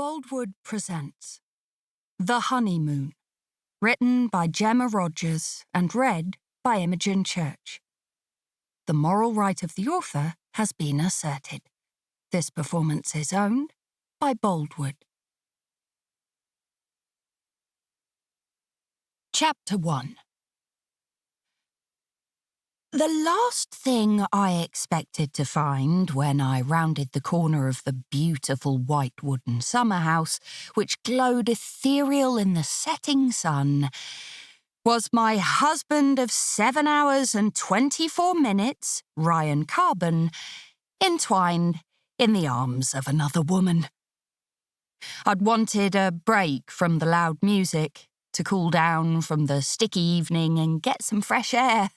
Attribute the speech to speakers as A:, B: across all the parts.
A: Boldwood presents The Honeymoon, written by Gemma Rogers and read by Imogen Church. The moral right of the author has been asserted. This performance is owned by Boldwood. Chapter 1. The last thing I expected to find when I rounded the corner of the beautiful white wooden summer house, which glowed ethereal in the setting sun, was my husband of 7 hours and 24 minutes, Ryan Carbon, entwined in the arms of another woman. I'd wanted a break from the loud music, to cool down from the sticky evening and get some fresh air.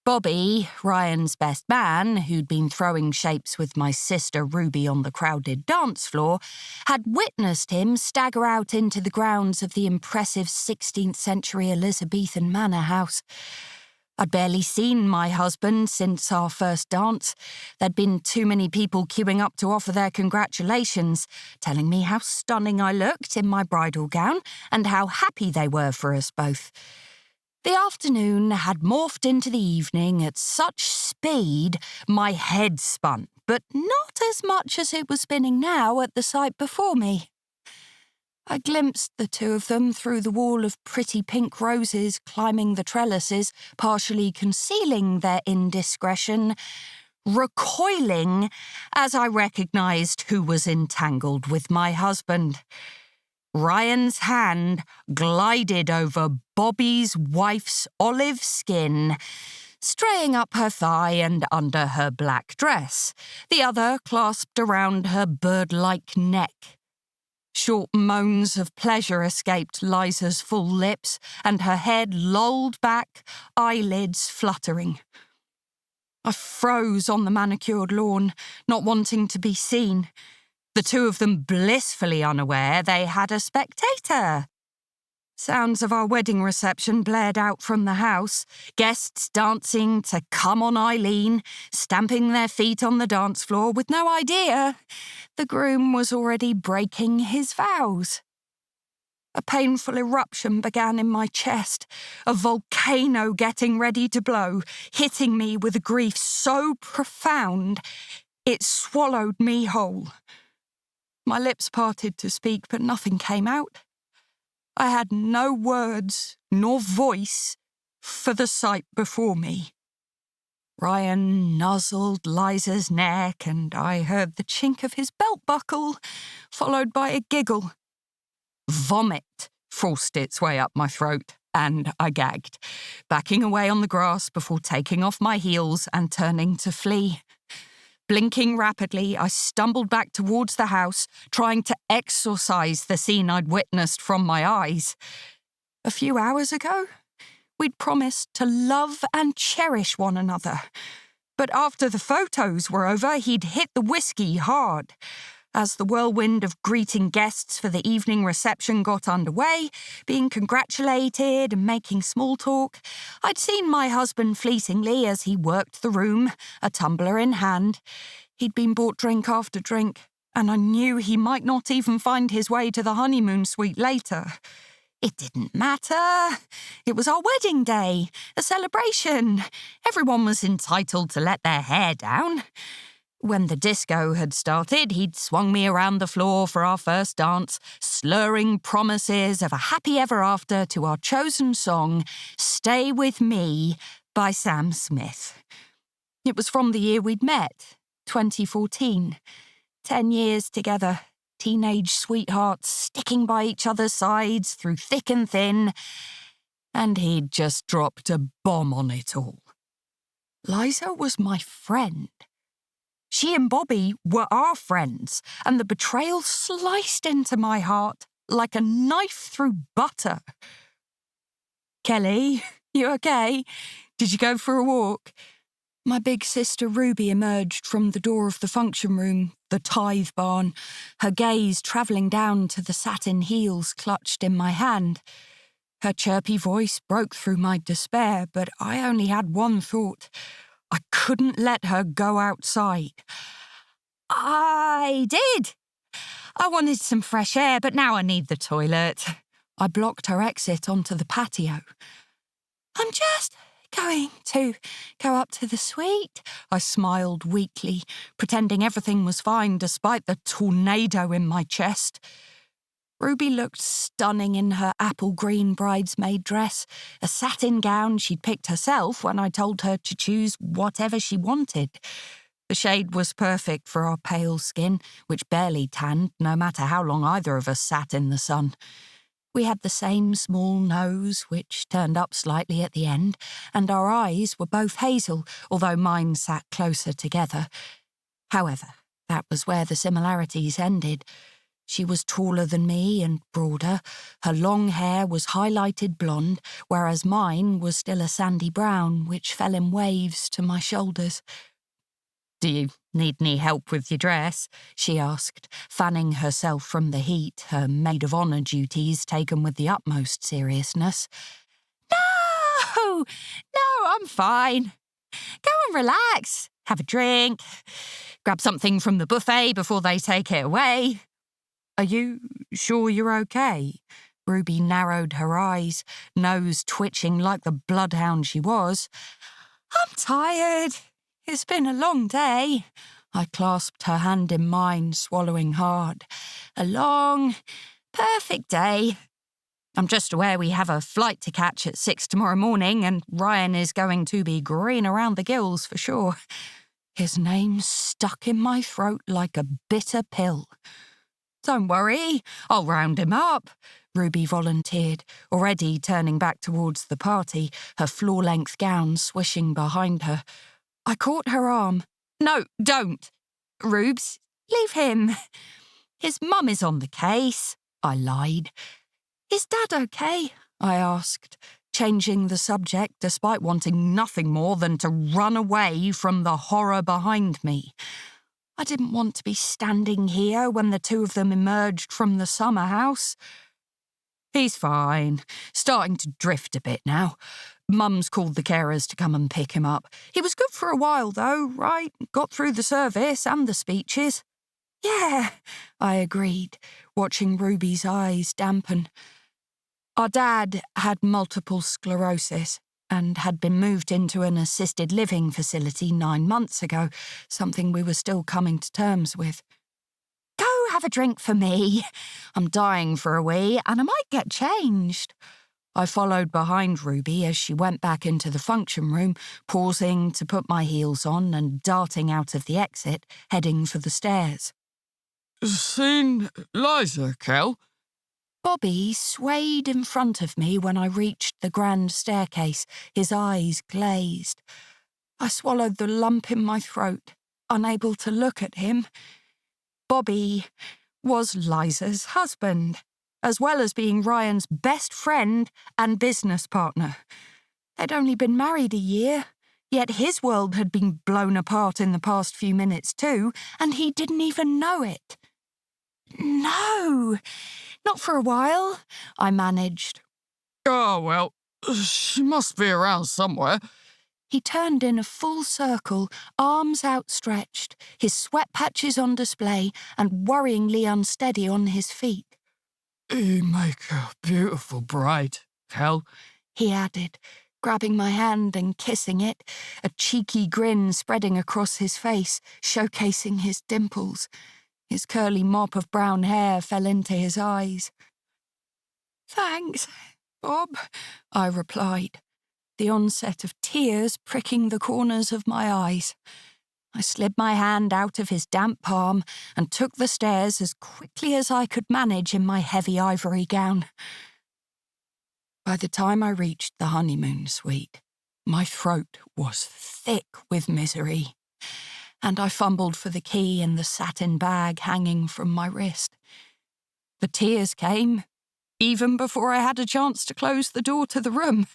A: Bobby, Ryan's best man, who'd been throwing shapes with my sister Ruby on the crowded dance floor, had witnessed him stagger out into the grounds of the impressive 16th century Elizabethan manor house. I'd barely seen my husband since our first dance. There'd been too many people queuing up to offer their congratulations, telling me how stunning I looked in my bridal gown and how happy they were for us both. The afternoon had morphed into the evening at such speed my head spun, but not as much as it was spinning now at the sight before me. I glimpsed the two of them through the wall of pretty pink roses climbing the trellises, partially concealing their indiscretion, recoiling as I recognised who was entangled with my husband. Ryan's hand glided over Bobby's wife's olive skin, straying up her thigh and under her black dress, the other clasped around her bird-like neck. Short moans of pleasure escaped Liza's full lips, and her head lolled back, eyelids fluttering. I froze on the manicured lawn, not wanting to be seen. The two of them blissfully unaware they had a spectator. Sounds of our wedding reception blared out from the house, guests dancing to Come On Eileen, stamping their feet on the dance floor with no idea the groom was already breaking his vows. A painful eruption began in my chest, a volcano getting ready to blow, hitting me with a grief so profound it swallowed me whole. My lips parted to speak, but nothing came out. I had no words nor voice for the sight before me. Ryan nuzzled Liza's neck, and I heard the chink of his belt buckle, followed by a giggle. Vomit forced its way up my throat, and I gagged, backing away on the grass before taking off my heels and turning to flee. Blinking rapidly, I stumbled back towards the house, trying to exorcise the scene I'd witnessed from my eyes. A few hours ago, we'd promised to love and cherish one another. But after the photos were over, he'd hit the whiskey hard. As the whirlwind of greeting guests for the evening reception got underway, being congratulated and making small talk, I'd seen my husband fleetingly as he worked the room, a tumbler in hand. He'd been bought drink after drink, and I knew he might not even find his way to the honeymoon suite later. It didn't matter. It was our wedding day, a celebration. Everyone was entitled to let their hair down. When the disco had started, he'd swung me around the floor for our first dance, slurring promises of a happy ever after to our chosen song, Stay With Me, by Sam Smith. It was from the year we'd met, 2014. 10 years together, teenage sweethearts sticking by each other's sides through thick and thin, and he'd just dropped a bomb on it all. Liza was my friend. She and Bobby were our friends, and the betrayal sliced into my heart like a knife through butter. Kelly, you okay? Did you go for a walk? My big sister Ruby emerged from the door of the function room, the tithe barn, her gaze travelling down to the satin heels clutched in my hand. Her chirpy voice broke through my despair, but I only had one thought. I couldn't let her go outside. I did. I wanted some fresh air, but now I need the toilet. I blocked her exit onto the patio. I'm just going to go up to the suite. I smiled weakly, pretending everything was fine despite the tornado in my chest. Ruby looked stunning in her apple green bridesmaid dress, a satin gown she'd picked herself when I told her to choose whatever she wanted. The shade was perfect for our pale skin, which barely tanned no matter how long either of us sat in the sun. We had the same small nose, which turned up slightly at the end, and our eyes were both hazel, although mine sat closer together. However, that was where the similarities ended. She was taller than me and broader. Her long hair was highlighted blonde, whereas mine was still a sandy brown, which fell in waves to my shoulders. "Do you need any help with your dress?" she asked, fanning herself from the heat, her maid-of-honour duties taken with the utmost seriousness. No, I'm fine. Go and relax, have a drink, grab something from the buffet before they take it away. Are you sure you're okay? Ruby narrowed her eyes, nose twitching like the bloodhound she was. I'm tired. It's been a long day. I clasped her hand in mine, swallowing hard. A long, perfect day. I'm just aware we have a flight to catch at 6 tomorrow morning, and Ryan is going to be green around the gills for sure. His name stuck in my throat like a bitter pill. Don't worry, I'll round him up, Ruby volunteered, already turning back towards the party, her floor-length gown swishing behind her. I caught her arm. No, don't. Rubes, leave him. His mum is on the case, I lied. Is Dad okay? I asked, changing the subject despite wanting nothing more than to run away from the horror behind me. I didn't want to be standing here when the two of them emerged from the summer house. He's fine, starting to drift a bit now. Mum's called the carers to come and pick him up. He was good for a while, though, right? Got through the service and the speeches. Yeah, I agreed, watching Ruby's eyes dampen. Our dad had multiple sclerosis and had been moved into an assisted living facility 9 months ago, something we were still coming to terms with. Go have a drink for me. I'm dying for a wee, and I might get changed. I followed behind Ruby as she went back into the function room, pausing to put my heels on and darting out of the exit, heading for the stairs.
B: Seen Liza, Kel?
A: Bobby swayed in front of me when I reached the grand staircase, his eyes glazed. I swallowed the lump in my throat, unable to look at him. Bobby was Liza's husband, as well as being Ryan's best friend and business partner. They'd only been married a year, yet his world had been blown apart in the past few minutes too, and he didn't even know it. No, not for a while, I managed.
B: Oh, well, she must be around somewhere.
A: He turned in a full circle, arms outstretched, his sweat patches on display and worryingly unsteady on his feet.
B: You make a beautiful bride, Kel,
A: he added, grabbing my hand and kissing it, a cheeky grin spreading across his face, showcasing his dimples. His curly mop of brown hair fell into his eyes. Thanks, Bob, I replied, the onset of tears pricking the corners of my eyes. I slid my hand out of his damp palm and took the stairs as quickly as I could manage in my heavy ivory gown. By the time I reached the honeymoon suite, my throat was thick with misery, and I fumbled for the key in the satin bag hanging from my wrist. The tears came, even before I had a chance to close the door to the room.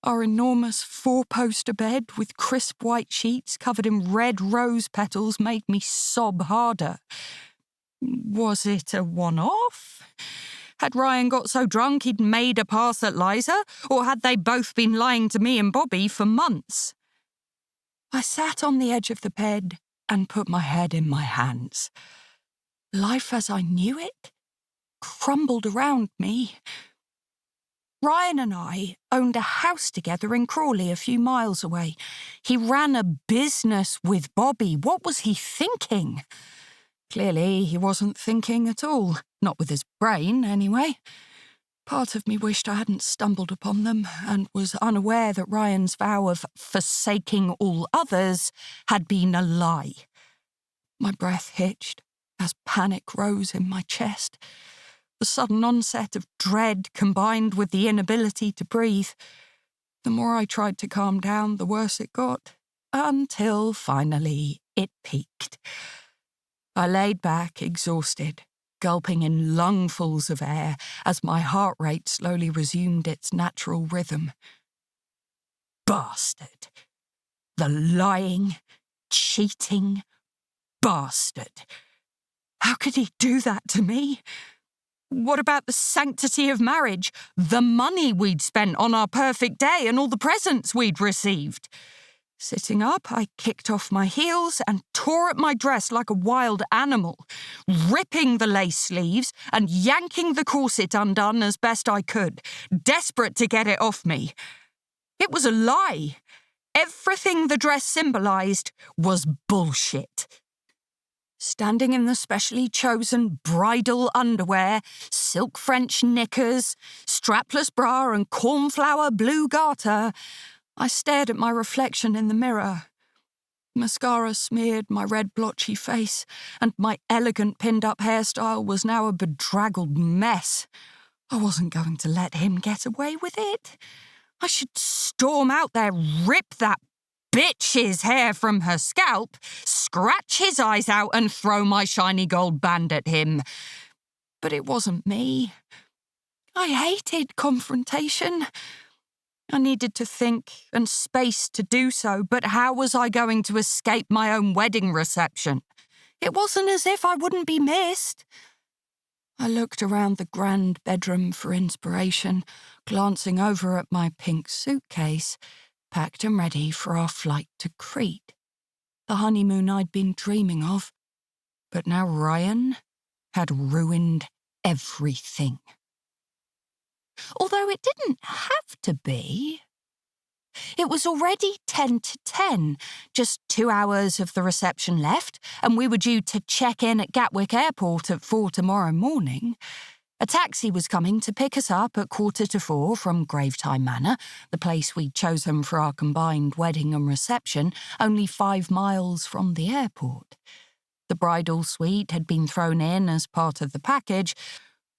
A: Our enormous 4-poster bed with crisp white sheets covered in red rose petals made me sob harder. Was it a one-off? Had Ryan got so drunk he'd made a pass at Liza, or had they both been lying to me and Bobby for months? I sat on the edge of the bed and put my head in my hands. Life as I knew it crumbled around me. Ryan and I owned a house together in Crawley, a few miles away. He ran a business with Bobby. What was he thinking? Clearly, he wasn't thinking at all. Not with his brain, anyway. Part of me wished I hadn't stumbled upon them and was unaware that Ryan's vow of forsaking all others had been a lie. My breath hitched as panic rose in my chest. The sudden onset of dread combined with the inability to breathe. The more I tried to calm down, the worse it got, until finally it peaked. I laid back, exhausted, gulping in lungfuls of air as my heart rate slowly resumed its natural rhythm. Bastard. The lying, cheating bastard. How could he do that to me? What about the sanctity of marriage, the money we'd spent on our perfect day and all the presents we'd received? Sitting up, I kicked off my heels and tore at my dress like a wild animal, ripping the lace sleeves and yanking the corset undone as best I could, desperate to get it off me. It was a lie. Everything the dress symbolised was bullshit. Standing in the specially chosen bridal underwear, silk French knickers, strapless bra and cornflower blue garter, I stared at my reflection in the mirror. Mascara smeared my red blotchy face, and my elegant pinned-up hairstyle was now a bedraggled mess. I wasn't going to let him get away with it. I should storm out there, rip that bitch's hair from her scalp, scratch his eyes out and throw my shiny gold band at him. But it wasn't me. I hated confrontation. I needed to think and space to do so, but how was I going to escape my own wedding reception? It wasn't as if I wouldn't be missed. I looked around the grand bedroom for inspiration, glancing over at my pink suitcase, packed and ready for our flight to Crete, the honeymoon I'd been dreaming of. But now Ryan had ruined everything. Although it didn't have to be. It was already 10 to 10, just 2 hours of the reception left, and we were due to check in at Gatwick Airport at 4 tomorrow morning. A taxi was coming to pick us up at 3:45 from Gravetime Manor, the place we'd chosen for our combined wedding and reception, only 5 miles from the airport. The bridal suite had been thrown in as part of the package,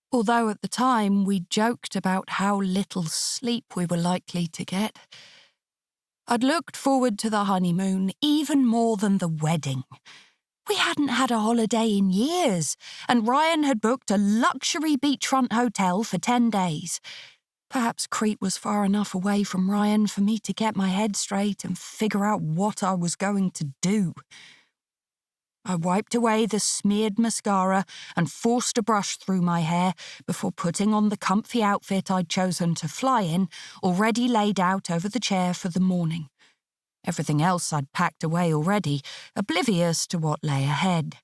A: although at the time we joked about how little sleep we were likely to get. I'd looked forward to the honeymoon even more than the wedding. We hadn't had a holiday in years, and Ryan had booked a luxury beachfront hotel for 10 days. Perhaps Crete was far enough away from Ryan for me to get my head straight and figure out what I was going to do. I wiped away the smeared mascara and forced a brush through my hair before putting on the comfy outfit I'd chosen to fly in, already laid out over the chair for the morning. Everything else I'd packed away already, oblivious to what lay ahead.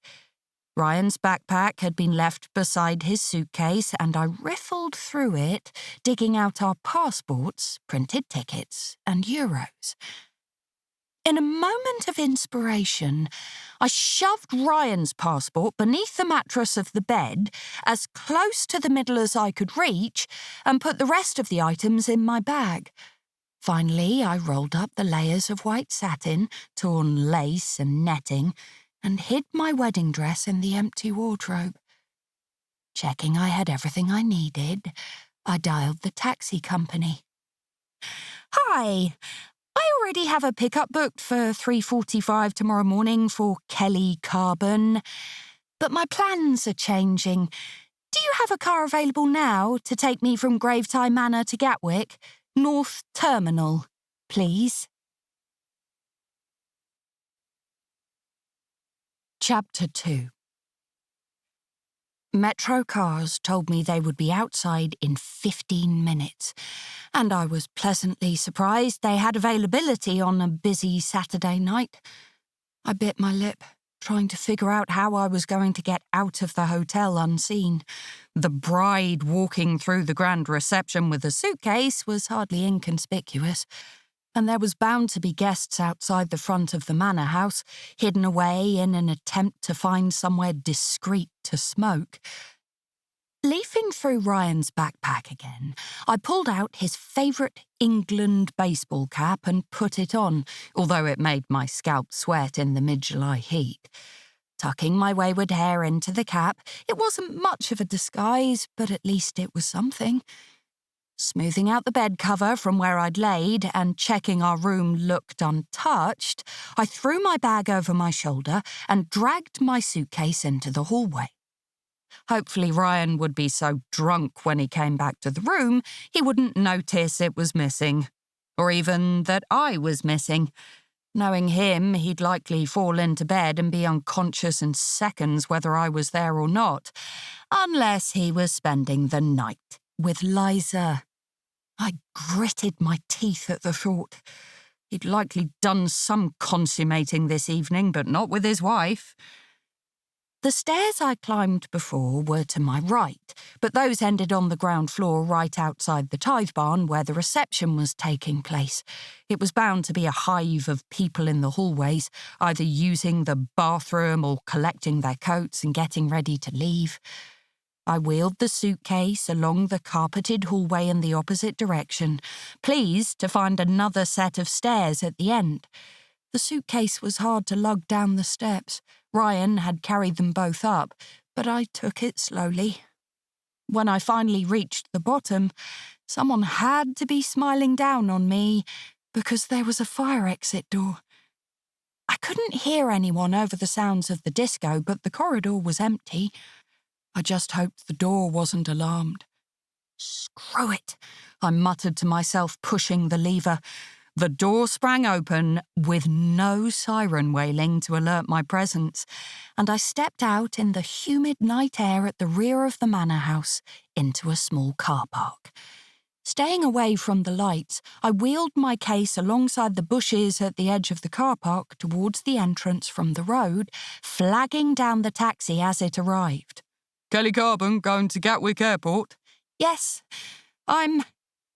A: Ryan's backpack had been left beside his suitcase, and I riffled through it, digging out our passports, printed tickets, and euros. In a moment of inspiration, I shoved Ryan's passport beneath the mattress of the bed, as close to the middle as I could reach, and put the rest of the items in my bag. Finally, I rolled up the layers of white satin, torn lace and netting, and hid my wedding dress in the empty wardrobe. Checking I had everything I needed, I dialed the taxi company. "Hi, I already have a pickup booked for 3:45 tomorrow morning for Kelly Carbon, but my plans are changing. Do you have a car available now to take me from Gravetime Manor to Gatwick? North Terminal, please." Chapter 2. Metro cars told me they would be outside in 15 minutes, and I was pleasantly surprised they had availability on a busy Saturday night. I bit my lip, trying to figure out how I was going to get out of the hotel unseen. The bride walking through the grand reception with a suitcase was hardly inconspicuous, and there was bound to be guests outside the front of the manor house, hidden away in an attempt to find somewhere discreet to smoke. Leafing through Ryan's backpack again, I pulled out his favourite England baseball cap and put it on, although it made my scalp sweat in the mid-July heat. Tucking my wayward hair into the cap, it wasn't much of a disguise, but at least it was something. Smoothing out the bed cover from where I'd laid and checking our room looked untouched, I threw my bag over my shoulder and dragged my suitcase into the hallway. Hopefully Ryan would be so drunk when he came back to the room, he wouldn't notice it was missing, or even that I was missing. Knowing him, he'd likely fall into bed and be unconscious in seconds whether I was there or not, unless he was spending the night with Liza. I gritted my teeth at the thought. He'd likely done some consummating this evening, but not with his wife. The stairs I climbed before were to my right, but those ended on the ground floor right outside the tithe barn where the reception was taking place. It was bound to be a hive of people in the hallways, either using the bathroom or collecting their coats and getting ready to leave. I wheeled the suitcase along the carpeted hallway in the opposite direction, pleased to find another set of stairs at the end. The suitcase was hard to lug down the steps. Ryan had carried them both up, but I took it slowly. When I finally reached the bottom, someone had to be smiling down on me because there was a fire exit door. I couldn't hear anyone over the sounds of the disco, but the corridor was empty. I just hoped the door wasn't alarmed. "Screw it," I muttered to myself, pushing the lever. The door sprang open with no siren wailing to alert my presence, and I stepped out in the humid night air at the rear of the manor house into a small car park. Staying away from the lights, I wheeled my case alongside the bushes at the edge of the car park towards the entrance from the road, flagging down the taxi as it arrived.
B: Kelly Carbon going to Gatwick Airport?
A: "Yes, I'm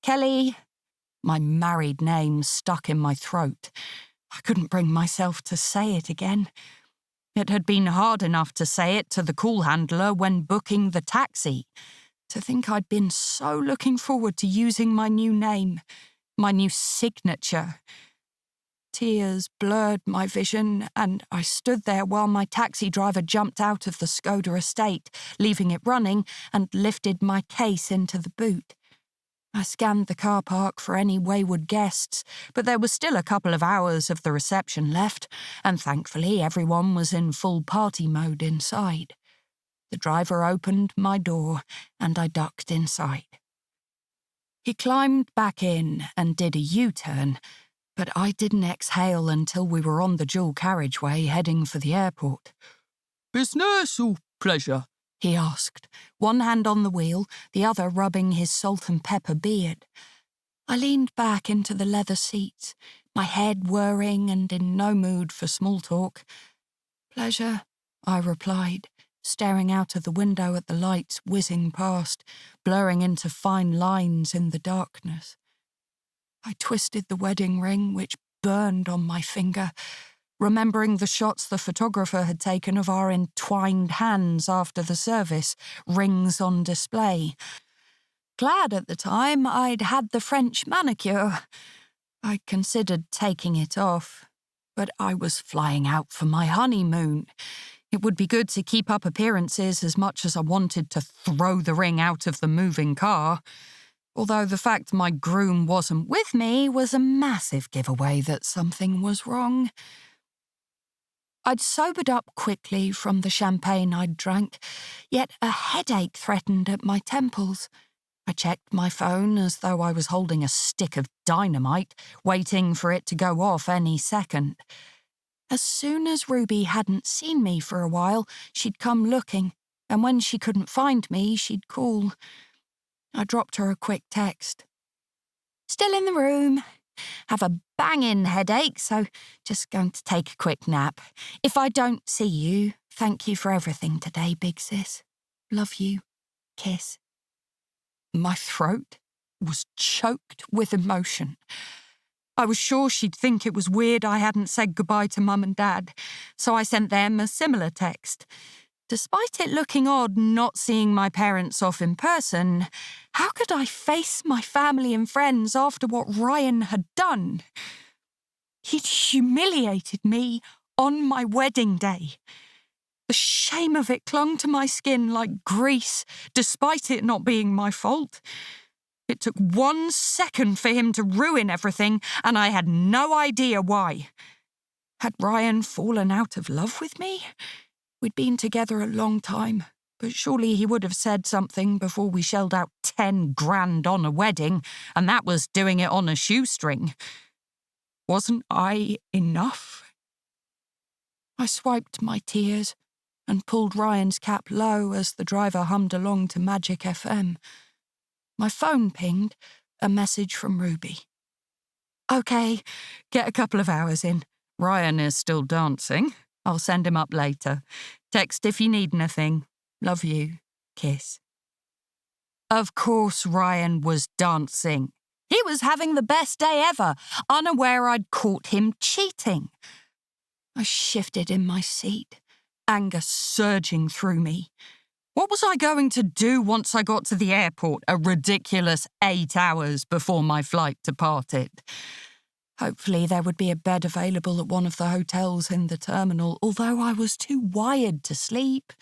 A: Kelly." My married name stuck in my throat. I couldn't bring myself to say it again. It had been hard enough to say it to the call handler when booking the taxi. To think I'd been so looking forward to using my new name, my new signature. Tears blurred my vision, and I stood there while my taxi driver jumped out of the Skoda estate, leaving it running, and lifted my case into the boot. I scanned the car park for any wayward guests, but there was still a couple of hours of the reception left, and thankfully everyone was in full party mode inside. The driver opened my door, and I ducked inside. He climbed back in and did a U-turn, but I didn't exhale until we were on the dual carriageway heading for the airport.
B: Business or pleasure?
A: He asked, one hand on the wheel, the other rubbing his salt and pepper beard. I leaned back into the leather seats, my head whirring and in no mood for small talk. "Pleasure," I replied, staring out of the window at the lights whizzing past, blurring into fine lines in the darkness. I twisted the wedding ring, which burned on my finger, remembering the shots the photographer had taken of our entwined hands after the service, rings on display. Glad at the time I'd had the French manicure. I considered taking it off, but I was flying out for my honeymoon. It would be good to keep up appearances as much as I wanted to throw the ring out of the moving car. Although the fact my groom wasn't with me was a massive giveaway that something was wrong. I'd sobered up quickly from the champagne I'd drank, yet a headache threatened at my temples. I checked my phone as though I was holding a stick of dynamite, waiting for it to go off any second. As soon as Ruby hadn't seen me for a while, she'd come looking, and when she couldn't find me, she'd call. I dropped her a quick text. "Still in the room. Have a banging headache, so just going to take a quick nap. If I don't see you, thank you for everything today, big sis. Love you. Kiss. My throat was choked with emotion. I was sure she'd think it was weird I hadn't said goodbye to Mum and Dad, so I sent them a similar text. Despite it looking odd not seeing my parents off in person, how could I face my family and friends after what Ryan had done? He'd humiliated me on my wedding day. The shame of it clung to my skin like grease, despite it not being my fault. It took 1 second for him to ruin everything, and I had no idea why. Had Ryan fallen out of love with me? We'd been together a long time, but surely he would have said something before we shelled out 10 grand on a wedding, and that was doing it on a shoestring. Wasn't I enough? I swiped my tears and pulled Ryan's cap low as the driver hummed along to Magic FM. My phone pinged a message from Ruby. Okay, get a couple of hours in. Ryan is still dancing. I'll send him up later. Text if you need anything. Love you. Kiss. Of course Ryan was dancing. He was having the best day ever, unaware I'd caught him cheating. I shifted in my seat, anger surging through me. What was I going to do once I got to the airport a ridiculous 8 hours before my flight departed? Hopefully there would be a bed available at one of the hotels in the terminal, although I was too wired to sleep.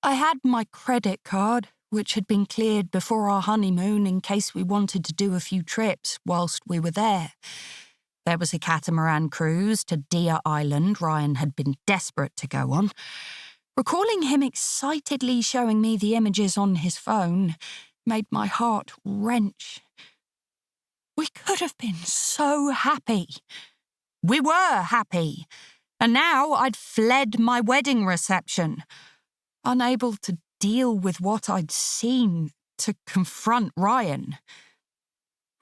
A: I had my credit card, which had been cleared before our honeymoon in case we wanted to do a few trips whilst we were there. There was a catamaran cruise to Deer Island Ryan had been desperate to go on. Recalling him excitedly showing me the images on his phone made my heart wrench. We could have been so happy. We were happy. And now I'd fled my wedding reception, unable to deal with what I'd seen, to confront Ryan.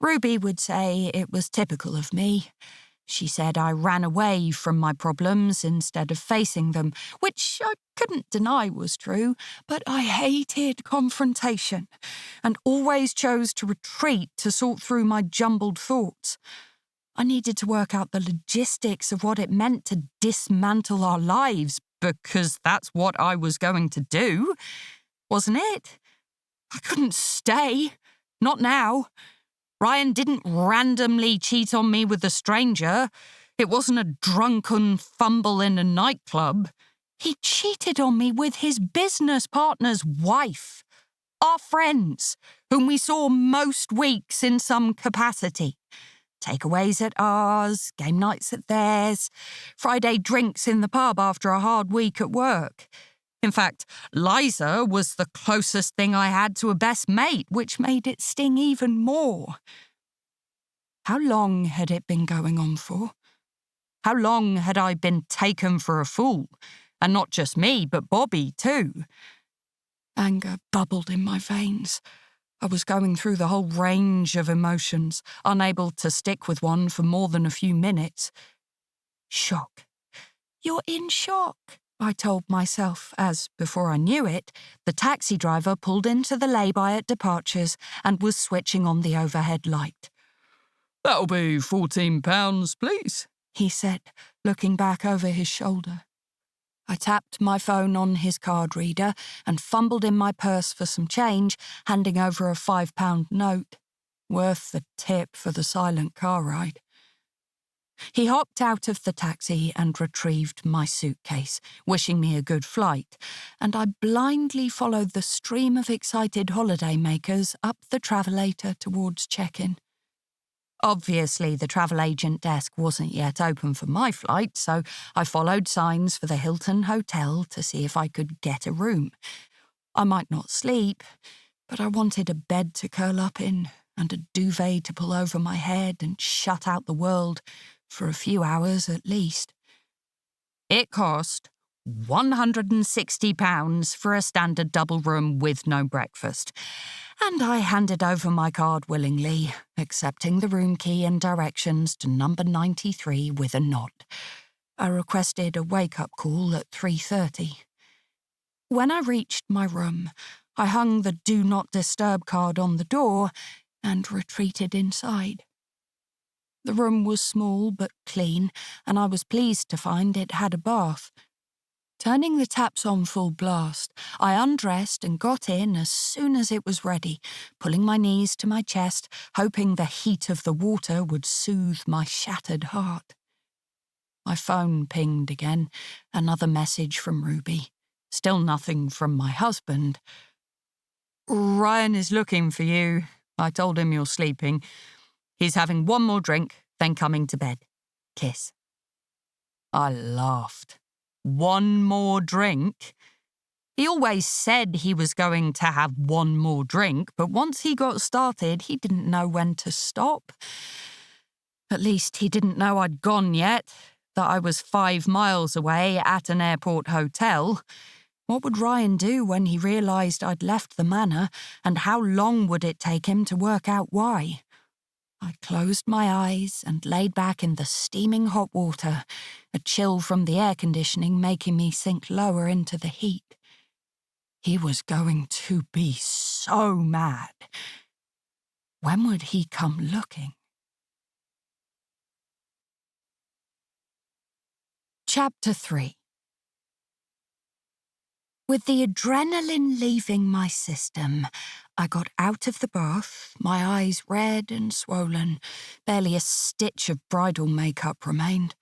A: Ruby would say it was typical of me. She said I ran away from my problems instead of facing them, which I couldn't deny was true, but I hated confrontation and always chose to retreat to sort through my jumbled thoughts. I needed to work out the logistics of what it meant to dismantle our lives, because that's what I was going to do, wasn't it? I couldn't stay. Not now. Ryan didn't randomly cheat on me with a stranger. It wasn't a drunken fumble in a nightclub. He cheated on me with his business partner's wife, our friends, whom we saw most weeks in some capacity. Takeaways at ours, game nights at theirs, Friday drinks in the pub after a hard week at work. In fact, Liza was the closest thing I had to a best mate, which made it sting even more. How long had it been going on for? How long had I been taken for a fool? And not just me, but Bobby too. Anger bubbled in my veins. I was going through the whole range of emotions, unable to stick with one for more than a few minutes. Shock. You're in shock, I told myself as, before I knew it, the taxi driver pulled into the lay-by at departures and was switching on the overhead light.
B: That'll be £14, please,
A: he said, looking back over his shoulder. I tapped my phone on his card reader and fumbled in my purse for some change, handing over a £5 note, worth the tip for the silent car ride. He hopped out of the taxi and retrieved my suitcase, wishing me a good flight, and I blindly followed the stream of excited holidaymakers up the travelator towards check-in. Obviously, the travel agent desk wasn't yet open for my flight, so I followed signs for the Hilton Hotel to see if I could get a room. I might not sleep, but I wanted a bed to curl up in and a duvet to pull over my head and shut out the world for a few hours at least. It cost £160 for a standard double room with no breakfast. And I handed over my card willingly, accepting the room key and directions to number 93 with a nod. I requested a wake-up call at 3:30. When I reached my room, I hung the Do Not Disturb card on the door and retreated inside. The room was small but clean, and I was pleased to find it had a bath. Turning the taps on full blast, I undressed and got in as soon as it was ready, pulling my knees to my chest, hoping the heat of the water would soothe my shattered heart. My phone pinged again, another message from Ruby. Still nothing from my husband. "Ryan is looking for you. I told him you're sleeping. He's having one more drink, then coming to bed. Kiss." I laughed. One more drink? He always said he was going to have one more drink, but once he got started, he didn't know when to stop. At least he didn't know I'd gone yet, that I was 5 miles away at an airport hotel. What would Ryan do when he realised I'd left the manor, and how long would it take him to work out why? I closed my eyes and laid back in the steaming hot water, a chill from the air conditioning making me sink lower into the heat. He was going to be so mad. When would he come looking? Chapter 3. With the adrenaline leaving my system, I got out of the bath, my eyes red and swollen. Barely a stitch of bridal makeup remained.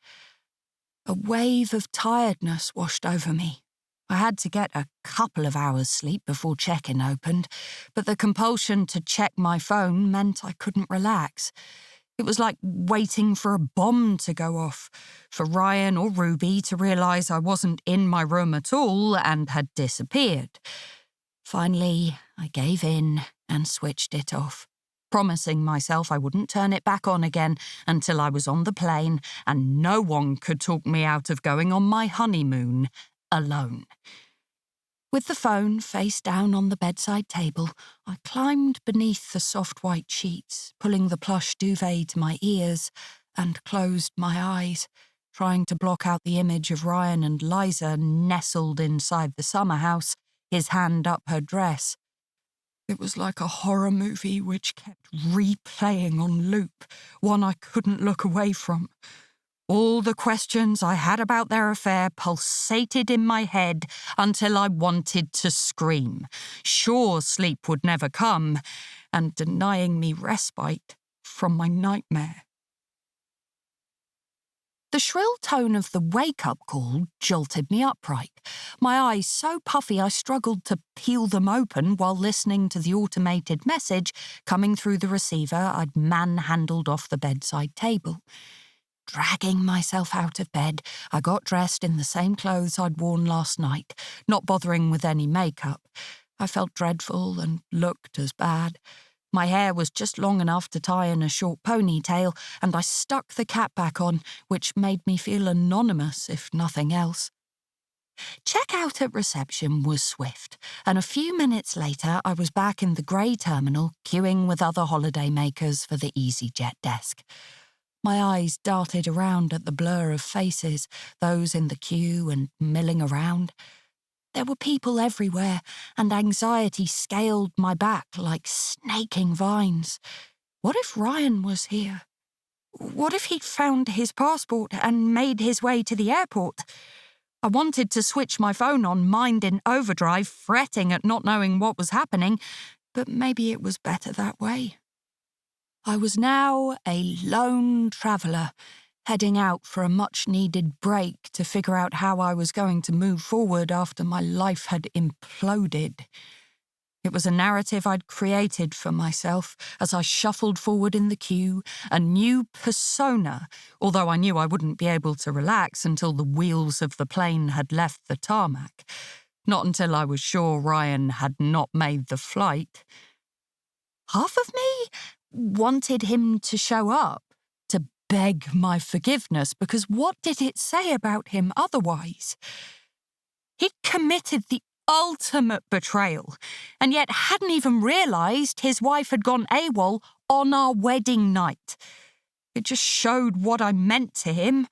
A: A wave of tiredness washed over me. I had to get a couple of hours' sleep before check-in opened, but the compulsion to check my phone meant I couldn't relax. It was like waiting for a bomb to go off, for Ryan or Ruby to realise I wasn't in my room at all and had disappeared. Finally, I gave in and switched it off, promising myself I wouldn't turn it back on again until I was on the plane and no one could talk me out of going on my honeymoon alone. With the phone face down on the bedside table, I climbed beneath the soft white sheets, pulling the plush duvet to my ears, and closed my eyes, trying to block out the image of Ryan and Liza nestled inside the summer house, his hand up her dress. It was like a horror movie which kept replaying on loop, one I couldn't look away from. All the questions I had about their affair pulsated in my head until I wanted to scream. Sure, sleep would never come, and denying me respite from my nightmare. The shrill tone of the wake-up call jolted me upright, my eyes so puffy I struggled to peel them open while listening to the automated message coming through the receiver I'd manhandled off the bedside table. Dragging myself out of bed, I got dressed in the same clothes I'd worn last night, not bothering with any makeup. I felt dreadful and looked as bad. My hair was just long enough to tie in a short ponytail, and I stuck the cap back on, which made me feel anonymous, if nothing else. Check-out at reception was swift, and a few minutes later I was back in the grey terminal, queuing with other holidaymakers for the EasyJet desk. My eyes darted around at the blur of faces, those in the queue and milling around. There were people everywhere, and anxiety scaled my back like snaking vines. What if Ryan was here? What if he'd found his passport and made his way to the airport? I wanted to switch my phone on mind in overdrive, fretting at not knowing what was happening, but maybe it was better that way. I was now a lone traveller, heading out for a much-needed break to figure out how I was going to move forward after my life had imploded. It was a narrative I'd created for myself as I shuffled forward in the queue, a new persona, although I knew I wouldn't be able to relax until the wheels of the plane had left the tarmac. Not until I was sure Ryan had not made the flight. Half of me wanted him to show up, to beg my forgiveness, because what did it say about him otherwise? He'd committed the ultimate betrayal, and yet hadn't even realised his wife had gone AWOL on our wedding night. It just showed what I meant to him.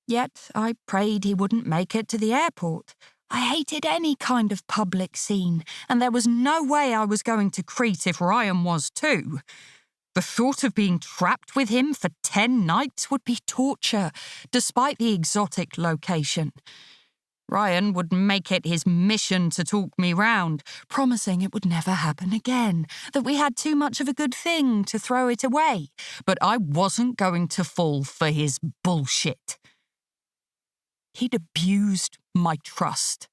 A: Yet I prayed he wouldn't make it to the airport. I hated any kind of public scene, and there was no way I was going to Crete if Ryan was too. The thought of being trapped with him for 10 nights would be torture, despite the exotic location. Ryan would make it his mission to talk me round, promising it would never happen again, that we had too much of a good thing to throw it away, but I wasn't going to fall for his bullshit. He'd abused my trust,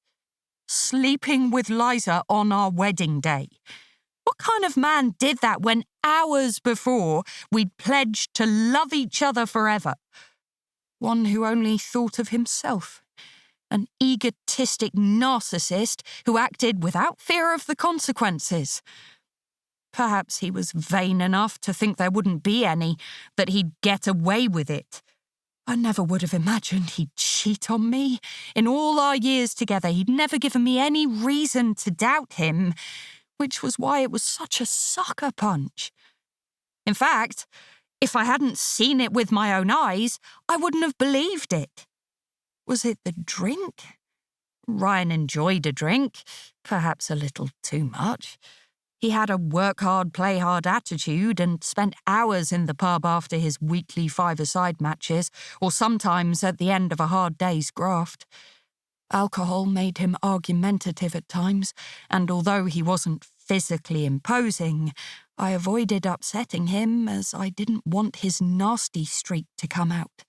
A: sleeping with Liza on our wedding day. What kind of man did that when hours before we'd pledged to love each other forever? One who only thought of himself. An egotistic narcissist who acted without fear of the consequences. Perhaps he was vain enough to think there wouldn't be any, that he'd get away with it. I never would have imagined he'd cheat on me. In all our years together, he'd never given me any reason to doubt him, which was why it was such a sucker punch. In fact, if I hadn't seen it with my own eyes, I wouldn't have believed it. Was it the drink? Ryan enjoyed a drink, perhaps a little too much. He had a work-hard, play-hard attitude and spent hours in the pub after his weekly five-a-side matches, or sometimes at the end of a hard day's graft. Alcohol made him argumentative at times, and although he wasn't physically imposing, I avoided upsetting him as I didn't want his nasty streak to come out.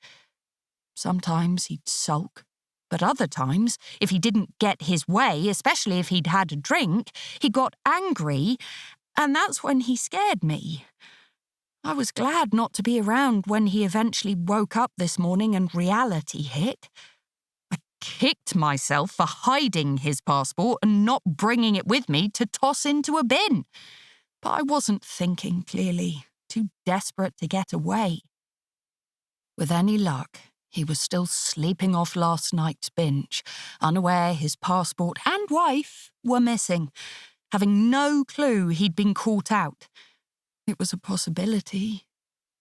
A: Sometimes he'd sulk, but other times, if he didn't get his way, especially if he'd had a drink, he got angry, and that's when he scared me. I was glad not to be around when he eventually woke up this morning and reality hit. I kicked myself for hiding his passport and not bringing it with me to toss into a bin. But I wasn't thinking clearly, too desperate to get away. With any luck, he was still sleeping off last night's binge, unaware his passport and wife were missing, having no clue he'd been caught out. It was a possibility.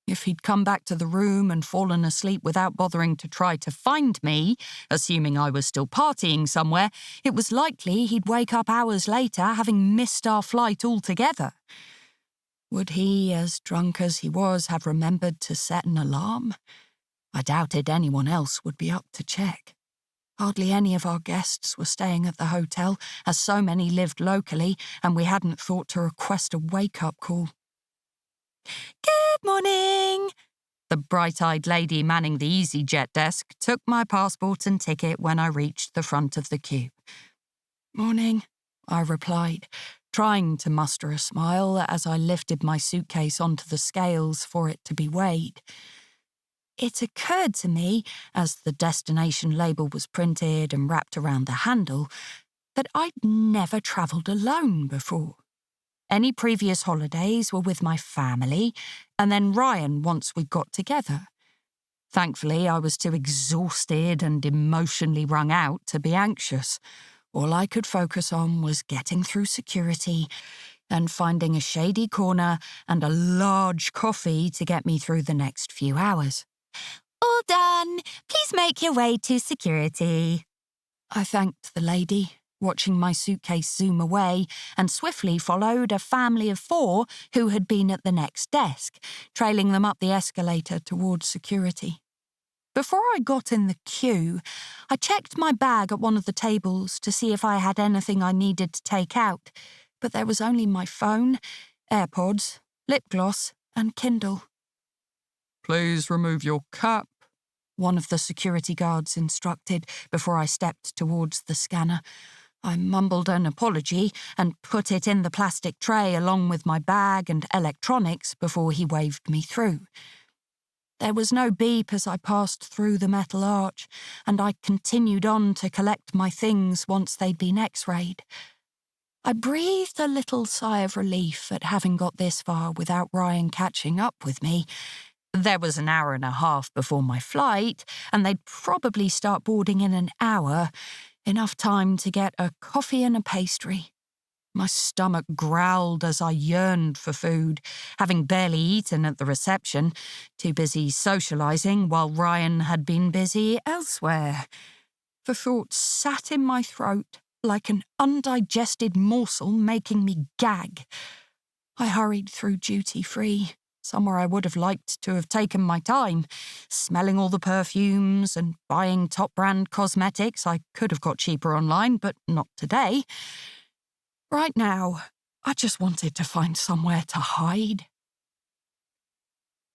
A: If he'd come back to the room and fallen asleep without bothering to try to find me, assuming I was still partying somewhere, it was likely he'd wake up hours later having missed our flight altogether. Would he, as drunk as he was, have remembered to set an alarm? I doubted anyone else would be up to check. Hardly any of our guests were staying at the hotel, as so many lived locally, and we hadn't thought to request a wake-up call. "Good morning!" The bright-eyed lady manning the EasyJet desk took my passport and ticket when I reached the front of the queue. "Morning," I replied, trying to muster a smile as I lifted my suitcase onto the scales for it to be weighed. It occurred to me, as the destination label was printed and wrapped around the handle, that I'd never travelled alone before. Any previous holidays were with my family, and then Ryan once we got together. Thankfully, I was too exhausted and emotionally wrung out to be anxious. All I could focus on was getting through security and finding a shady corner and a large coffee to get me through the next few hours. "All done. Please make your way to security." I thanked the lady, watching my suitcase zoom away, and swiftly followed a family of 4 who had been at the next desk, trailing them up the escalator towards security. Before I got in the queue, I checked my bag at one of the tables to see if I had anything I needed to take out, but there was only my phone, AirPods, lip gloss, and Kindle. "Please remove your cap," one of the security guards instructed before I stepped towards the scanner. I mumbled an apology and put it in the plastic tray along with my bag and electronics before he waved me through. There was no beep as I passed through the metal arch, and I continued on to collect my things once they'd been x-rayed. I breathed a little sigh of relief at having got this far without Ryan catching up with me. There was an hour and a half before my flight, and they'd probably start boarding in an hour. Enough time to get a coffee and a pastry. My stomach growled as I yearned for food, having barely eaten at the reception, too busy socialising while Ryan had been busy elsewhere. The thought sat in my throat like an undigested morsel making me gag. I hurried through duty-free, somewhere I would have liked to have taken my time, smelling all the perfumes and buying top-brand cosmetics I could have got cheaper online, but not today. Right now, I just wanted to find somewhere to hide.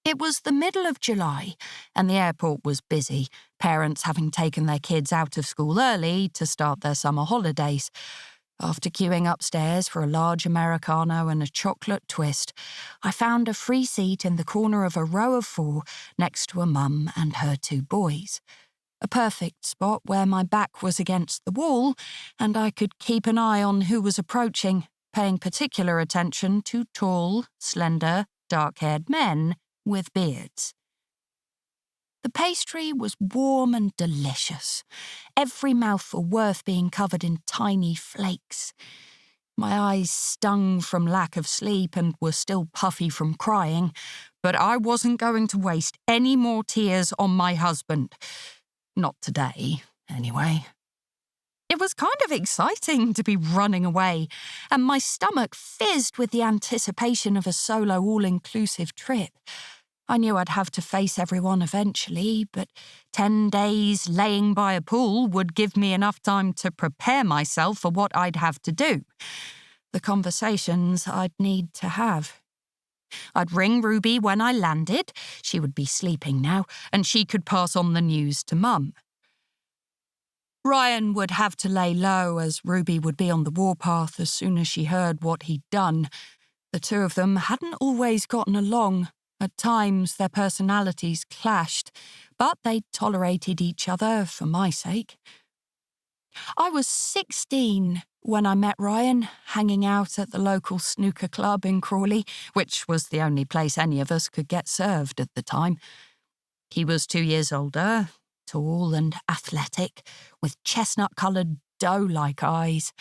A: It was the middle of July, and the airport was busy, parents having taken their kids out of school early to start their summer holidays. After queuing upstairs for a large Americano and a chocolate twist, I found a free seat in the corner of a row of 4 next to a mum and her 2 boys. A perfect spot where my back was against the wall and I could keep an eye on who was approaching, paying particular attention to tall, slender, dark-haired men with beards. The pastry was warm and delicious, every mouthful worth being covered in tiny flakes. My eyes stung from lack of sleep and were still puffy from crying, but I wasn't going to waste any more tears on my husband. Not today, anyway. It was kind of exciting to be running away, and my stomach fizzed with the anticipation of a solo all-inclusive trip. I knew I'd have to face everyone eventually, but 10 days laying by a pool would give me enough time to prepare myself for what I'd have to do. The conversations I'd need to have. I'd ring Ruby when I landed. She would be sleeping now, and she could pass on the news to Mum. Ryan would have to lay low, as Ruby would be on the warpath as soon as she heard what he'd done. The 2 of them hadn't always gotten along. At times, their personalities clashed, but they tolerated each other for my sake. I was 16 when I met Ryan, hanging out at the local snooker club in Crawley, which was the only place any of us could get served at the time. He was 2 years older, tall and athletic, with chestnut-coloured doe-like eyes.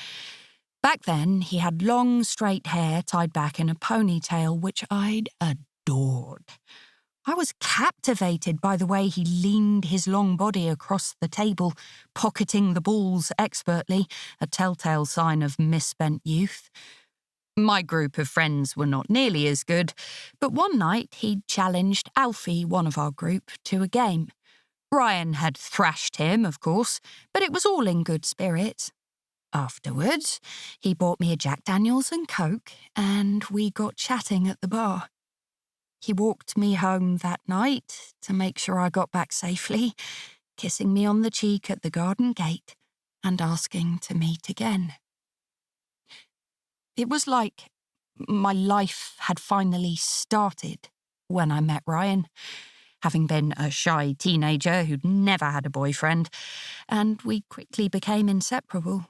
A: Back then, he had long, straight hair tied back in a ponytail, which I'd adored. I was captivated by the way he leaned his long body across the table, pocketing the balls expertly, a telltale sign of misspent youth. My group of friends were not nearly as good, but one night he'd challenged Alfie, one of our group, to a game. Ryan had thrashed him, of course, but it was all in good spirits. Afterwards, he bought me a Jack Daniels and Coke, and we got chatting at the bar. He walked me home that night to make sure I got back safely, kissing me on the cheek at the garden gate and asking to meet again. It was like my life had finally started when I met Ryan, having been a shy teenager who'd never had a boyfriend, and we quickly became inseparable.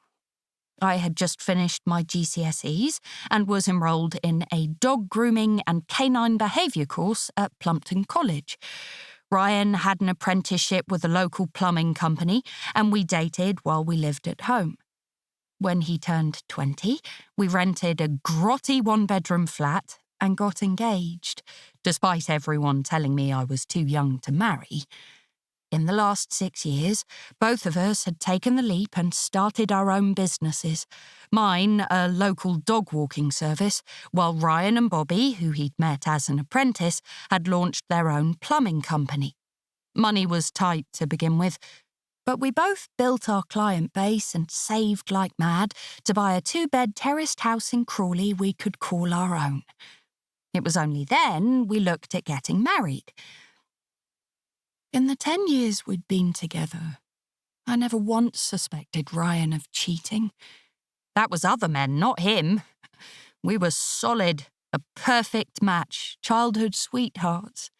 A: I had just finished my GCSEs and was enrolled in a dog grooming and canine behaviour course at Plumpton College. Ryan had an apprenticeship with a local plumbing company, and we dated while we lived at home. When he turned 20, we rented a grotty 1-bedroom flat and got engaged, despite everyone telling me I was too young to marry. In the last 6 years, both of us had taken the leap and started our own businesses. Mine, a local dog walking service, while Ryan and Bobby, who he'd met as an apprentice, had launched their own plumbing company. Money was tight to begin with, but we both built our client base and saved like mad to buy a 2-bed terraced house in Crawley we could call our own. It was only then we looked at getting married. In the 10 years we'd been together, I never once suspected Ryan of cheating. That was other men, not him. We were solid, a perfect match, childhood sweethearts,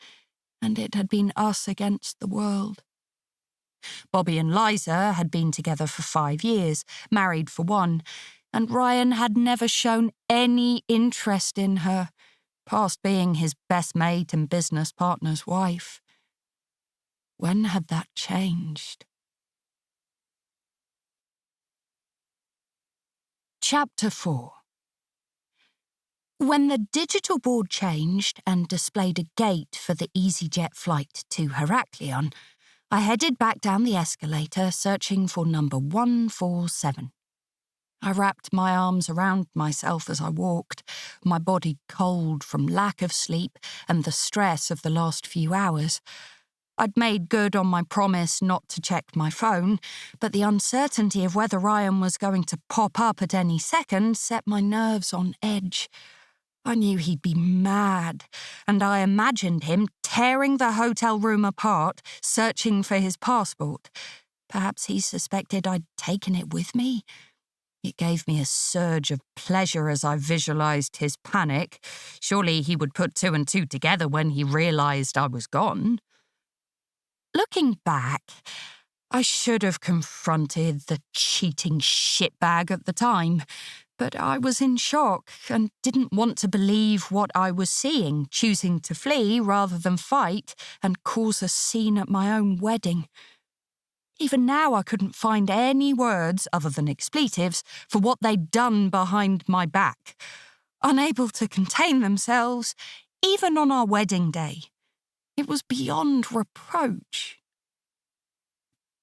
A: and it had been us against the world. Bobby and Liza had been together for 5 years, married for 1, and Ryan had never shown any interest in her, past being his best mate and business partner's wife. When had that changed? Chapter 4. When the digital board changed and displayed a gate for the EasyJet flight to Heraklion, I headed back down the escalator searching for number 147. I wrapped my arms around myself as I walked, my body cold from lack of sleep and the stress of the last few hours. I'd made good on my promise not to check my phone, but the uncertainty of whether Ryan was going to pop up at any second set my nerves on edge. I knew he'd be mad, and I imagined him tearing the hotel room apart, searching for his passport. Perhaps he suspected I'd taken it with me. It gave me a surge of pleasure as I visualised his panic. Surely he would put two and two together when he realised I was gone. Looking back, I should have confronted the cheating shitbag at the time, but I was in shock and didn't want to believe what I was seeing, choosing to flee rather than fight and cause a scene at my own wedding. Even now I couldn't find any words, other than expletives, for what they'd done behind my back. Unable to contain themselves, even on our wedding day. It was beyond reproach.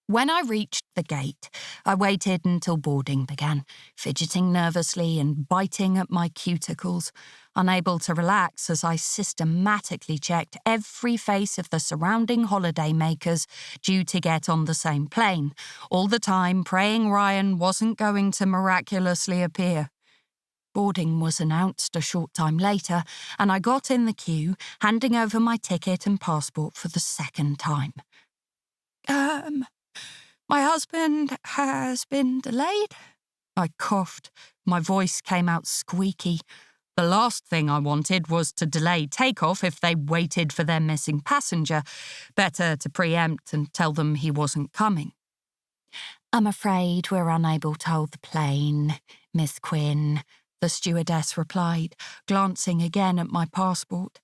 A: When I reached the gate, I waited until boarding began, fidgeting nervously and biting at my cuticles, unable to relax as I systematically checked every face of the surrounding holidaymakers due to get on the same plane, all the time praying Ryan wasn't going to miraculously appear. Boarding was announced a short time later, and I got in the queue, handing over my ticket and passport for the second time. My husband has been delayed? I coughed. My voice came out squeaky. The last thing I wanted was to delay takeoff if they waited for their missing passenger. Better to preempt and tell them he wasn't coming. I'm afraid we're unable to hold the plane, Miss Quinn, the stewardess replied, glancing again at my passport.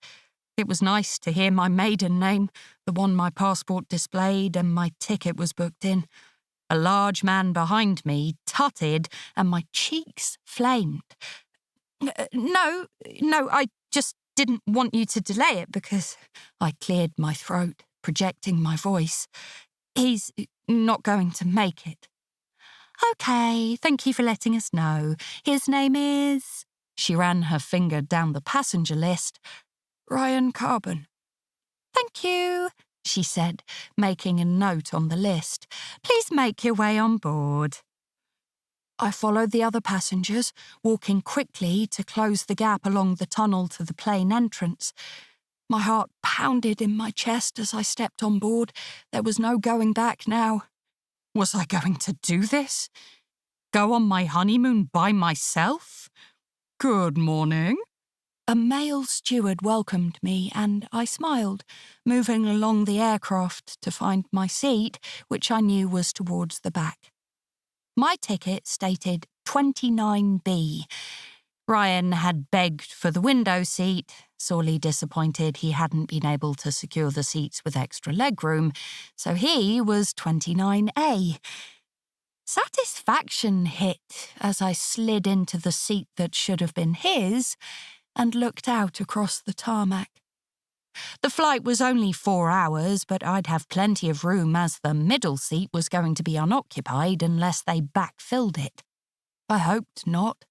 A: It was nice to hear my maiden name, the one my passport displayed and my ticket was booked in. A large man behind me tutted and my cheeks flamed. No, I just didn't want you to delay it because I cleared my throat, projecting my voice. He's not going to make it. Okay, thank you for letting us know. His name is... She ran her finger down the passenger list. Ryan Carbon. Thank you, she said, making a note on the list. Please make your way on board. I followed the other passengers, walking quickly to close the gap along the tunnel to the plane entrance. My heart pounded in my chest as I stepped on board. There was no going back now. Was I going to do this? Go on my honeymoon by myself? Good morning. A male steward welcomed me and I smiled, moving along the aircraft to find my seat, which I knew was towards the back. My ticket stated 29B. Ryan had begged for the window seat, sorely disappointed he hadn't been able to secure the seats with extra legroom, so he was 29A. Satisfaction hit as I slid into the seat that should have been his and looked out across the tarmac. The flight was only 4 hours, but I'd have plenty of room as the middle seat was going to be unoccupied unless they backfilled it. I hoped not.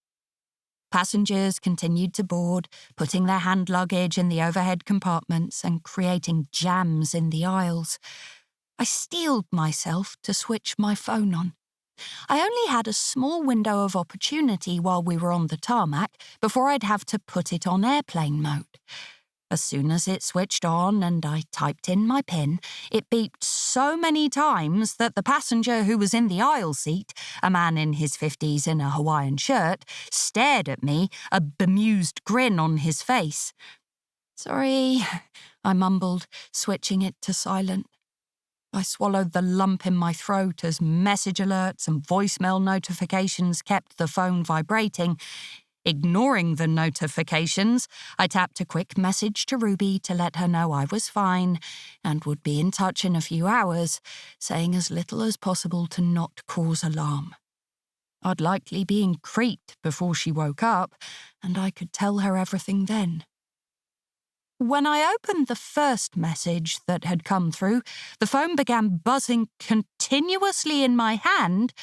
A: Passengers continued to board, putting their hand luggage in the overhead compartments and creating jams in the aisles. I steeled myself to switch my phone on. I only had a small window of opportunity while we were on the tarmac before I'd have to put it on airplane mode. As soon as it switched on and I typed in my PIN, it beeped so many times that the passenger who was in the aisle seat, a man in his 50s in a Hawaiian shirt, stared at me, a bemused grin on his face. Sorry, I mumbled, switching it to silent. I swallowed the lump in my throat as message alerts and voicemail notifications kept the phone vibrating. Ignoring the notifications, I tapped a quick message to Ruby to let her know I was fine and would be in touch in a few hours, saying as little as possible to not cause alarm. I'd likely be in Crete before she woke up, and I could tell her everything then. When I opened the first message that had come through, the phone began buzzing continuously in my hand,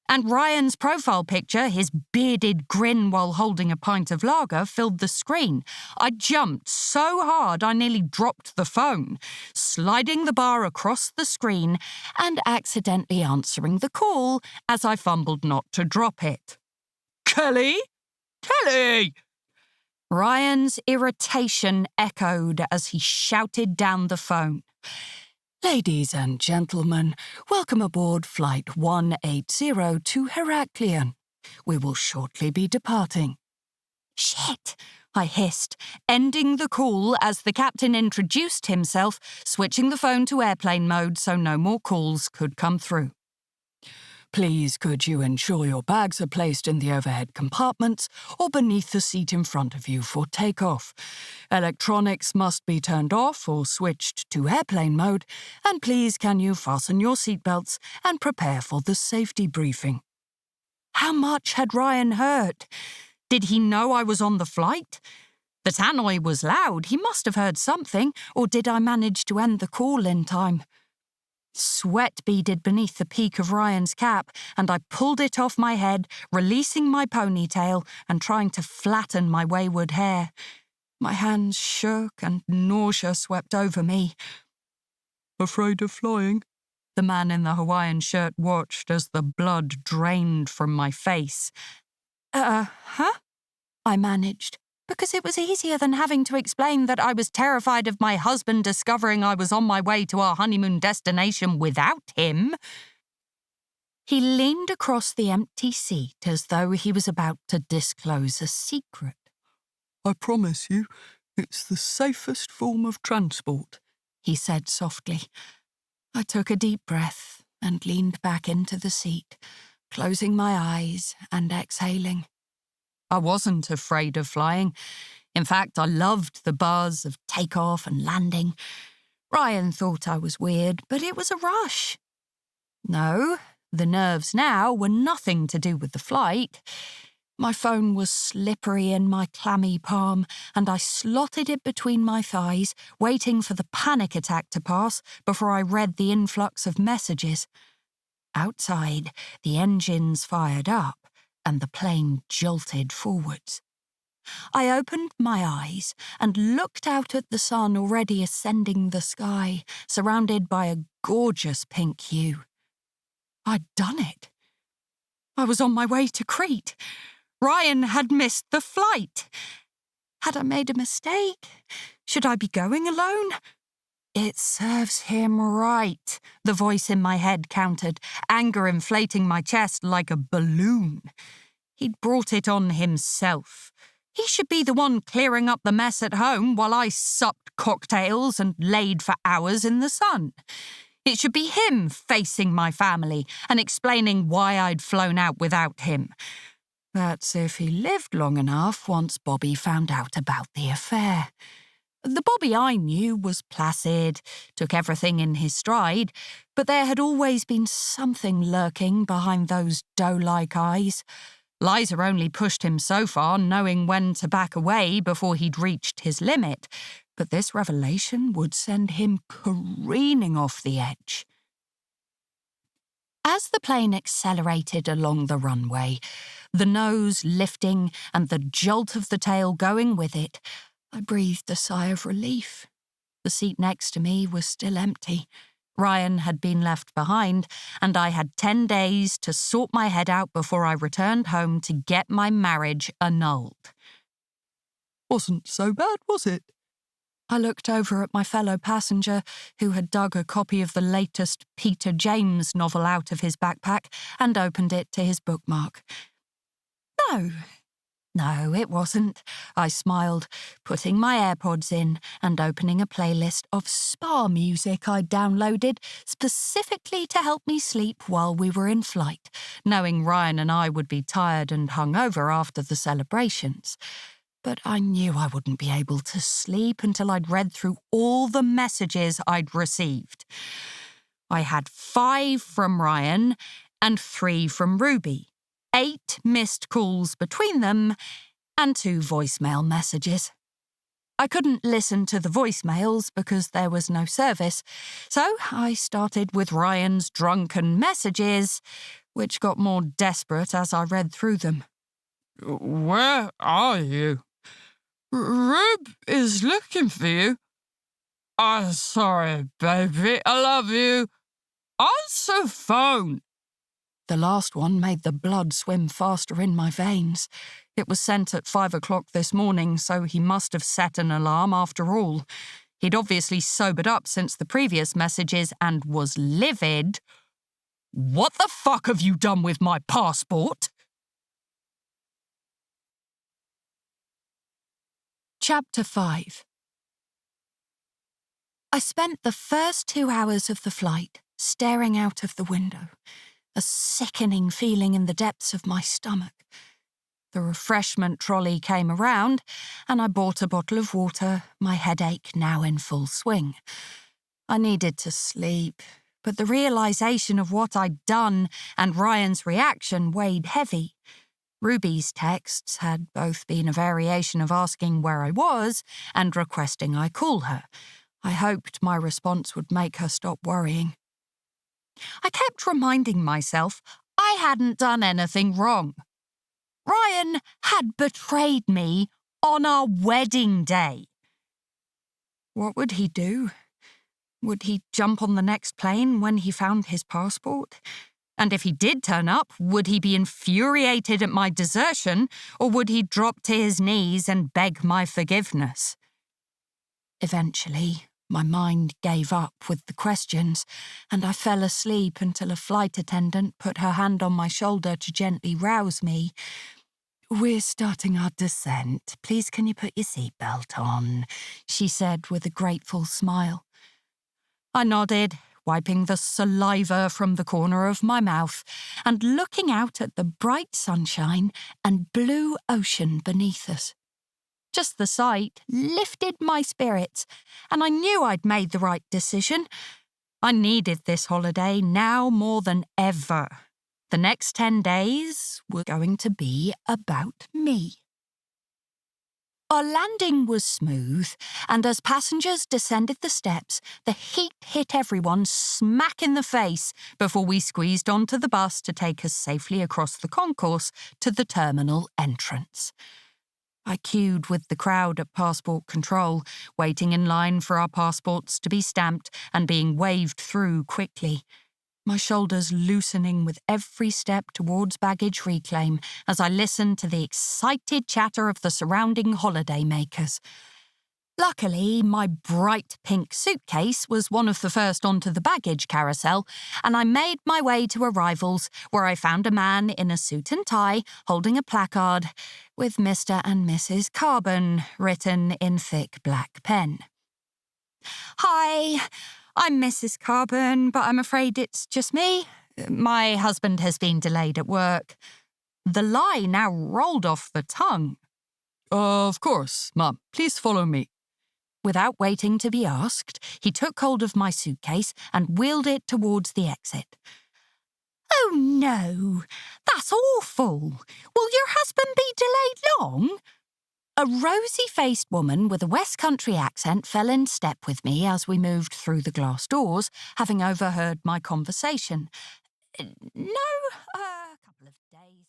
A: and Ryan's profile picture, his bearded grin while holding a pint of lager, filled the screen. I jumped so hard I nearly dropped the phone, sliding the bar across the screen and accidentally answering the call as I fumbled not to drop it.
B: Kelly? Kelly!
A: Ryan's irritation echoed as he shouted down the phone.
B: Ladies and gentlemen, welcome aboard Flight 180 to Heraklion. We will shortly be departing.
A: Shit, I hissed, ending the call as the captain introduced himself, switching the phone to airplane mode so no more calls could come through.
B: Please could you ensure your bags are placed in the overhead compartments or beneath the seat in front of you for takeoff. Electronics must be turned off or switched to airplane mode, and please can you fasten your seatbelts and prepare for the safety briefing.
A: How much had Ryan heard? Did he know I was on the flight? The tannoy was loud. He must have heard something, or did I manage to end the call in time? Sweat beaded beneath the peak of Ryan's cap, and I pulled it off my head, releasing my ponytail and trying to flatten my wayward hair. My hands shook and nausea swept over me.
B: Afraid of flying?
A: The man in the Hawaiian shirt watched as the blood drained from my face. Huh? I managed, because it was easier than having to explain that I was terrified of my husband discovering I was on my way to our honeymoon destination without him. He leaned across the empty seat as though he was about to disclose a secret.
B: I promise you, it's the safest form of transport,
A: he said softly. I took a deep breath and leaned back into the seat, closing my eyes and exhaling. I wasn't afraid of flying. In fact, I loved the buzz of takeoff and landing. Ryan thought I was weird, but it was a rush. No, the nerves now were nothing to do with the flight. My phone was slippery in my clammy palm, and I slotted it between my thighs, waiting for the panic attack to pass before I read the influx of messages. Outside, the engines fired up, and the plane jolted forwards. I opened my eyes and looked out at the sun already ascending the sky, surrounded by a gorgeous pink hue. I'd done it. I was on my way to Crete. Ryan had missed the flight. Had I made a mistake? Should I be going alone? It serves him right, the voice in my head countered, anger inflating my chest like a balloon. He'd brought it on himself. He should be the one clearing up the mess at home while I supped cocktails and laid for hours in the sun. It should be him facing my family and explaining why I'd flown out without him. That's if he lived long enough once Bobby found out about the affair. The Bobby I knew was placid, took everything in his stride, but there had always been something lurking behind those doe-like eyes. Liza only pushed him so far, knowing when to back away before he'd reached his limit, but this revelation would send him careening off the edge. As the plane accelerated along the runway, the nose lifting and the jolt of the tail going with it, I breathed a sigh of relief. The seat next to me was still empty. Ryan had been left behind, and I had 10 days to sort my head out before I returned home to get my marriage annulled.
B: Wasn't so bad, was it?
A: I looked over at my fellow passenger, who had dug a copy of the latest Peter James novel out of his backpack and opened it to his bookmark. No, it wasn't, I smiled, putting my AirPods in and opening a playlist of spa music I'd downloaded specifically to help me sleep while we were in flight, knowing Ryan and I would be tired and hungover after the celebrations. But I knew I wouldn't be able to sleep until I'd read through all the messages I'd received. I had 5 from Ryan and 3 from Ruby. 8 missed calls between them, and 2 voicemail messages. I couldn't listen to the voicemails because there was no service, so I started with Ryan's drunken messages, which got more desperate as I read through them.
B: Where are you? Rube is looking for you. I'm sorry, baby. I love you. Answer phone. The last one made the blood swim faster in my veins. It was sent at 5 o'clock this morning, so he must have set an alarm after all. He'd obviously sobered up since the previous messages and was livid. What the fuck have you done with my passport? Chapter 5. I spent the first 2 hours of the flight staring out of the window, a sickening feeling in the depths of my stomach. The refreshment trolley came around, and I bought a bottle of water, my headache now in full swing. I needed to sleep, but the realisation of what I'd done and Ryan's reaction weighed heavy. Ruby's texts had both been a variation of asking where I was and requesting I call her. I hoped my response would make her stop worrying. I kept reminding myself I hadn't done anything wrong. Ryan had betrayed me on our wedding day. What would he do? Would he jump on the next plane when he found his passport? And if he did turn up, would he be infuriated at my desertion, or would he drop to his knees and beg my forgiveness? Eventually, my mind gave up with the questions, and I fell asleep until a flight attendant put her hand on my shoulder to gently rouse me. "We're starting our descent. Please can you put your seatbelt on?" she said with a grateful smile. I nodded, wiping the saliva from the corner of my mouth and looking out at the bright sunshine and blue ocean beneath us. Just the sight lifted my spirits, and I knew I'd made the right decision. I needed this holiday now more than ever. The next 10 days were going to be about me. Our landing was smooth, and as passengers descended the steps, the heat hit everyone smack in the face before we squeezed onto the bus to take us safely across the concourse to the terminal entrance. I queued with the crowd at passport control, waiting in line for our passports to be stamped and being waved through quickly. My shoulders loosening with every step towards baggage reclaim as I listened to the excited chatter of the surrounding holidaymakers. Luckily, my bright pink suitcase was one of the first onto the baggage carousel, and I made my way to arrivals, where I found a man in a suit and tie holding a placard with Mr. and Mrs. Carbon written in thick black pen. "Hi, I'm Mrs. Carbon, but I'm afraid it's just me. My husband has been delayed at work." The lie now rolled off the tongue. Of course, Mum. Please follow me.
A: Without waiting to be asked, he took hold of my suitcase and wheeled it towards the exit. "Oh no, that's awful. Will your husband be delayed long?" A rosy-faced woman with a West Country accent fell in step with me as we moved through the glass doors, having overheard my conversation. "No, a couple of days."